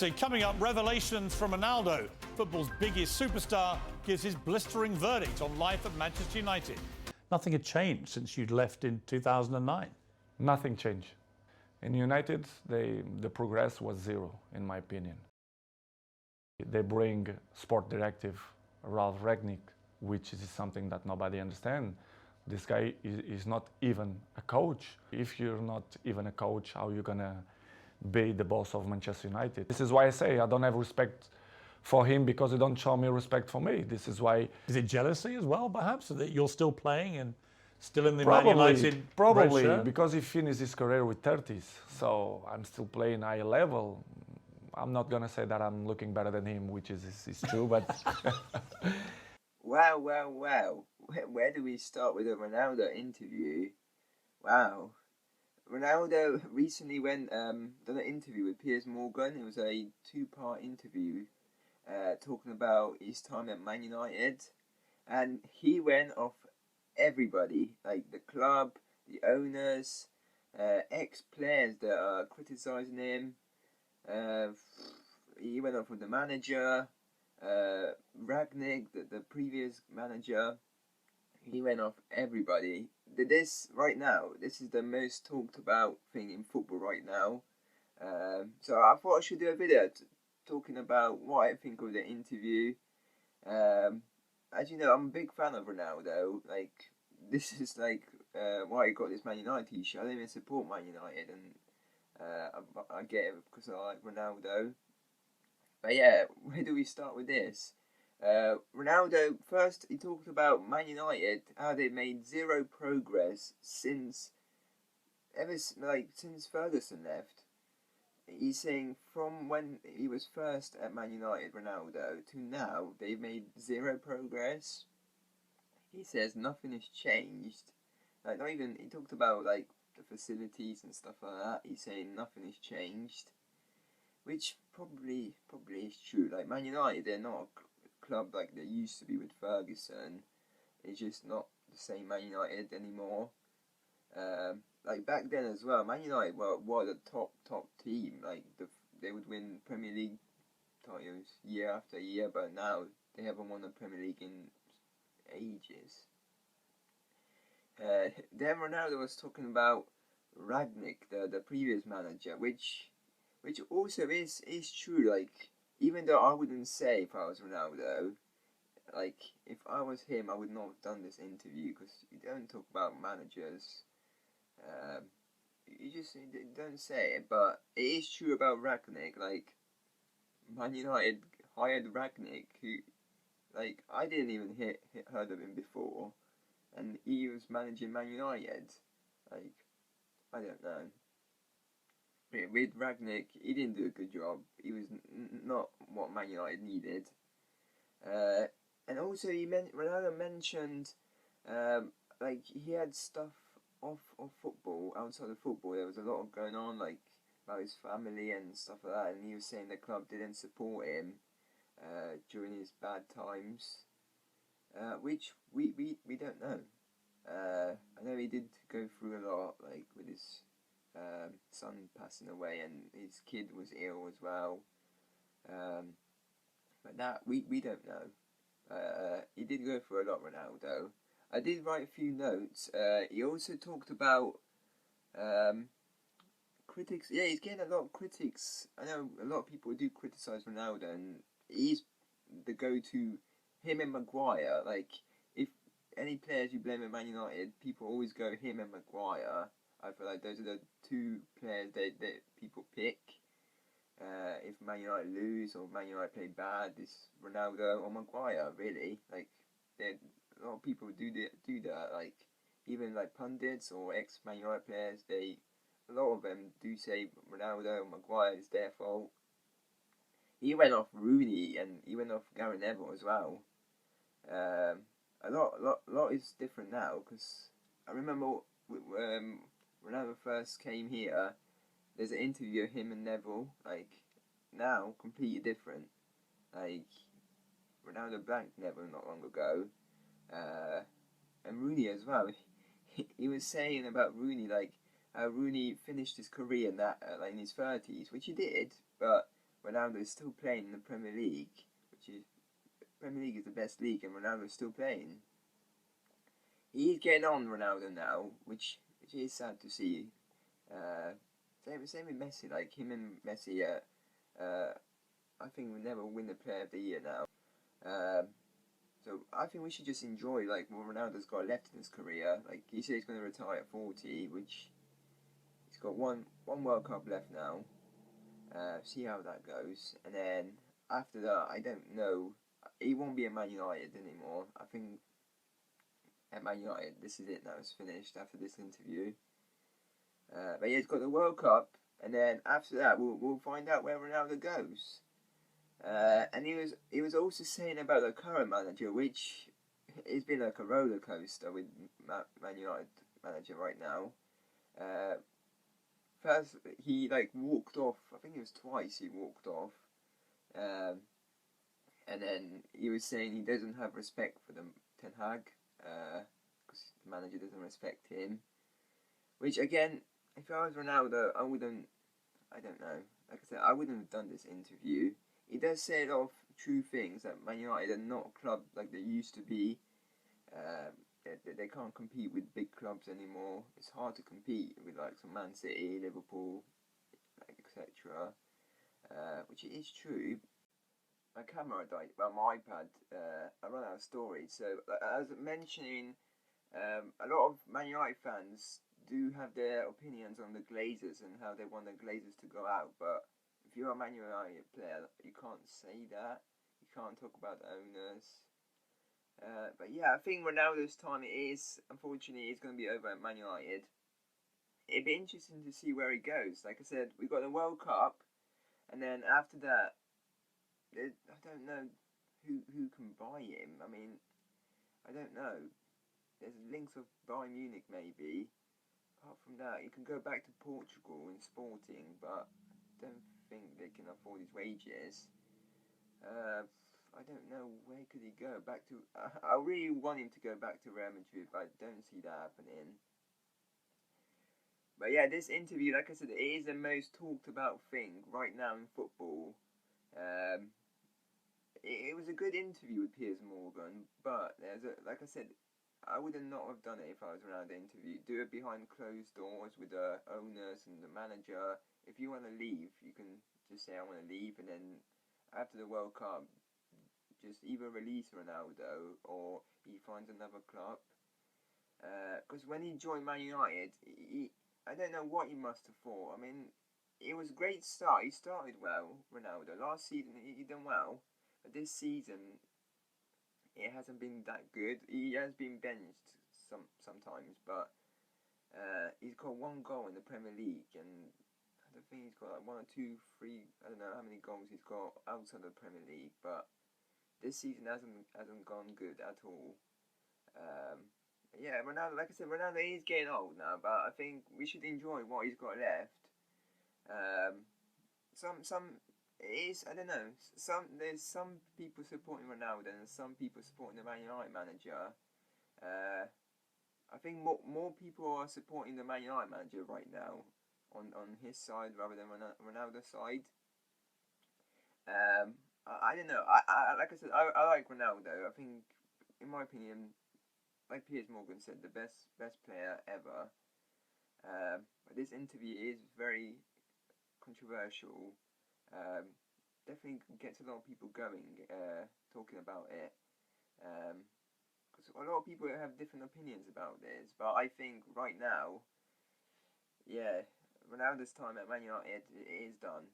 See, coming up, revelations from Ronaldo. Football's biggest superstar gives his blistering verdict on life at Manchester United. Nothing had changed since you'd left in 2009. Nothing changed. In United, the progress was zero, in my opinion. They bring sport directive Ralph Ragnick, which is something that nobody understands. This guy is not even a coach. If you're not even a coach, how are you gonna be the boss of Manchester United? This is why I say I don't have respect for him, because he don't show me respect for me. This is why. Is it jealousy as well, perhaps, that you're still playing and still in the Probably, Man United red shirt? because he finished his career with 30s, so I'm still playing high level. I'm not gonna say that I'm looking better than him, which is true, but. Wow. Where do we start with a Ronaldo interview? Wow. Ronaldo recently done an interview with Piers Morgan. It was a 2-part interview talking about his time at Man United, and he went off everybody, like the club, the owners, ex-players that are criticising him. He went off with the manager, Ragnick, the previous manager. He went off everybody. This is the most talked about thing in football right now. So I thought I should do a video talking about what I think of the interview. As you know, I'm a big fan of Ronaldo. Like, this is like why I got this Man United t-shirt. I don't even support Man United, and I get it because I like Ronaldo. But yeah, where do we start with this? Ronaldo, first he talked about Man United, how they made zero progress since Ferguson left. He's saying from when he was first at Man United, Ronaldo, to now, they've made zero progress. He says nothing has changed. Like, not even, he talked about like the facilities and stuff like that. He's saying nothing has changed, which probably is true. Like, Man United, they're not a club like they used to be with Ferguson. It's just not the same Man United anymore. Like back then as well, Man United were the top team. Like they would win Premier League titles year after year, but now they haven't won the Premier League in ages. Then Ronaldo was talking about Ragnick, the previous manager, which also is true. Like, even though I wouldn't say if I was Ronaldo, like if I was him, I would not have done this interview, because you don't talk about managers. You just don't say it, but it is true about Ragnick. Like, Man United hired Ragnick, who, like, I didn't even heard of him before, and he was managing Man United. Like, I don't know. With Ragnick, he didn't do a good job. He was not what Man United needed. And also, Ronaldo mentioned, like, he had stuff off football, outside of football. There was a lot going on, like, about his family and stuff like that, and he was saying the club didn't support him during his bad times, which we don't know. I know he did go through a lot, like with his son passing away, and his kid was ill as well. But that we don't know. He did go through a lot, Ronaldo. I did write a few notes. He also talked about critics. Yeah, he's getting a lot of critics. I know a lot of people do criticise Ronaldo, and he's the go-to. Him and Maguire. Like, if any players you blame at Man United, people always go him and Maguire. I feel like those are the two players that people pick. If Man United lose or Man United play bad, it's Ronaldo or Maguire, really. Like, a lot of people do that. Like, even like pundits or ex-Man United players, a lot of them do say Ronaldo or Maguire is their fault. He went off Rooney, and he went off Gary Neville as well. A lot is different now, because I remember when Ronaldo first came here, there's an interview of him and Neville. Like, now completely different. Like, Ronaldo blanked Neville not long ago, and Rooney as well. He was saying about Rooney, like, how Rooney finished his career in his 30s, which he did, but Ronaldo is still playing in the Premier League, Premier League is the best league, and Ronaldo is still playing. He's getting on, Ronaldo, now, which is sad to see. Same with Messi. Like him and Messi, I think we'll never win the Player of the Year now. So I think we should just enjoy like what Ronaldo's got left in his career. Like he said, he's going to retire at 40, which he's got one World Cup left now. See how that goes, and then after that, I don't know. He won't be at Man United anymore. I think at Man United, this is it now. It's finished after this interview. But yeah, he's got the World Cup, and then after that, we'll find out where Ronaldo goes. And he was also saying about the current manager, which has been like a roller coaster with Man United manager right now. First, he like walked off. I think it was twice he walked off, and then he was saying he doesn't have respect for the Ten Hag, because the manager doesn't respect him. Which again, if I was Ronaldo, I wouldn't. I don't know. Like I said, I wouldn't have done this interview. He does say a lot of true things, that Man United are not a club like they used to be. They can't compete with big clubs anymore. It's hard to compete with like some Man City, Liverpool, etc. Which is true. My camera died. Well, my iPad. I ran out of storage. So as mentioning, a lot of Man United fans do have their opinions on the Glazers and how they want the Glazers to go out. But if you're a Man United player, you can't say that. You can't talk about the owners. But yeah, I think Ronaldo's time unfortunately, is going to be over at Man United. It'd be interesting to see where he goes. Like I said, we got the World Cup, and then after that, I don't know who can buy him. I mean, I don't know. There's links of Bayern Munich maybe. Apart from that, you can go back to Portugal in Sporting, but I don't think they can afford his wages. I don't know, where could he go? Back to... I really want him to go back to Real Madrid, but I don't see that happening. But yeah, this interview, like I said, it is the most talked about thing right now in football. It was a good interview with Piers Morgan, but like I said, I would not have done it if I was around the interview. Do it behind closed doors with the owners and the manager. If you want to leave, you can just say I want to leave, and then after the World Cup, just either release Ronaldo or he finds another club. Because when he joined Man United, I don't know what he must have thought. I mean, it was a great start. He started well, Ronaldo. Last season, he done well. But this season, it hasn't been that good. He has been benched sometimes, but he's got one goal in the Premier League, and I don't think he's got like 1 or 2, 3. I don't know how many goals he's got outside the Premier League, but this season hasn't gone good at all. Yeah, Ronaldo. Like I said, Ronaldo is getting old now, but I think we should enjoy what he's got left. I don't know. There's some people supporting Ronaldo and some people supporting the Man United manager. I think more people are supporting the Man United manager right now on his side rather than Ronaldo's side. I don't know. I like I said, I like Ronaldo. I think, in my opinion, like Piers Morgan said, the best player ever. But this interview is very controversial. Definitely gets a lot of people going, talking about it. Because a lot of people have different opinions about this. But I think right now, yeah, Ronaldo's time at Man United is done.